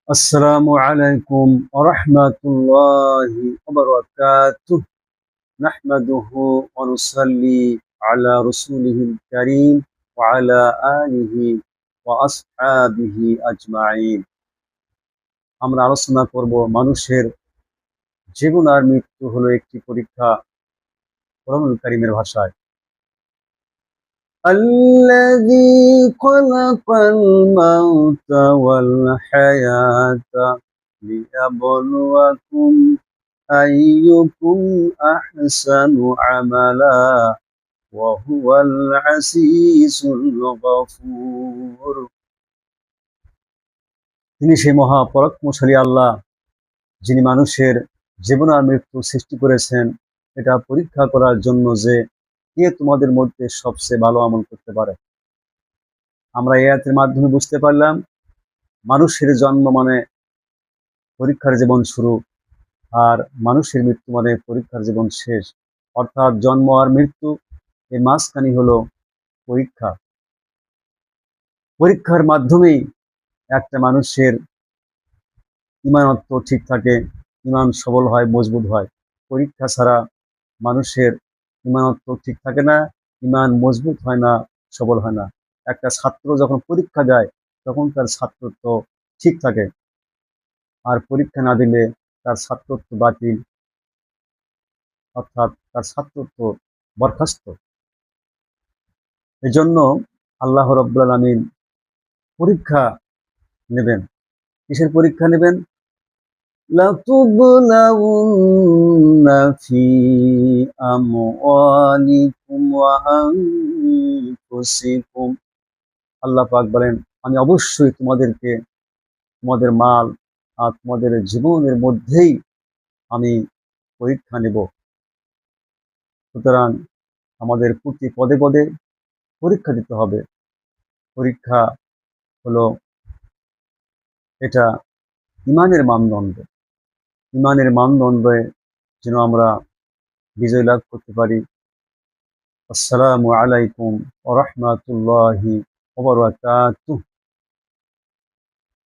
السلام عليكم ورحمة الله وبركاته. نحمده ونصلي على رسوله الكريم وعلى آله وأصحابه أجمعين. আমরা আলোচনা করব মানুষের জীবন আর মৃত্যু হলো একটি পরীক্ষা। কোরআনুল কারীমের ভাষায় الذي خلق الموت والحياة ليبلوكم أيكم أحسن عملا وهو العزيز الغفور. তিনি সেই মহা পরাক্রমশালী আল্লাহ, যিনি মানুষের জীবন আর মৃত্যু সৃষ্টি করেছেন এটা পরীক্ষা করার জন্য যে কে তোমাদের মধ্যে সবচেয়ে ভালো আমল করতে পারে। আমরা এই আয়াতের মাধ্যমে বুঝতে পারলাম মানুষের জন্ম মানে পরীক্ষার জীবন শুরু, আর মানুষের মৃত্যু মানে পরীক্ষার জীবন শেষ। অর্থাৎ জন্ম আর মৃত্যু এই মাঝখানি হলো পরীক্ষা। পরীক্ষার মাধ্যমেই একটা মানুষের ইমানত্ব ঠিক থাকে, ইমান সবল হয়, মজবুত হয়। পরীক্ষা ছাড়া মানুষের ইমানত্ব ঠিক থাকে না, ইমান মজবুত হয় না, সবল হয় না। একটা ছাত্র যখন পরীক্ষা দেয় তখন তার ছাত্রত্ব ঠিক থাকে, আর পরীক্ষা না দিলে তার ছাত্রত্ব বাতিল, অর্থাৎ তার ছাত্রত্ব বরখাস্ত। এজন্য আল্লাহ রাব্বুল আলামিন পরীক্ষা নেবেন। কিসের পরীক্ষা নেবেন? লাতুবলাউন্না ফি আমওয়ালিকুম ওয়া আনফুসিকুম। আল্লাহ পাক বলেন, আমি অবশ্যই তোমাদেরকে তোমাদের মাল আর তোমাদের জীবনের মধ্যেই আমি পরীক্ষা নেব। সুতরাং আমাদের প্রতি পদে পদে পরীক্ষা দিতে হবে। পরীক্ষা হলো এটা ইমানের মানদণ্ড। ইমানের মানদণ্ডে যেন আমরা বিজয় লাভ করতে পারি। আসসালামু আলাইকুম ওয়া রাহমাতুল্লাহি ওয়া বারাকাতুহু।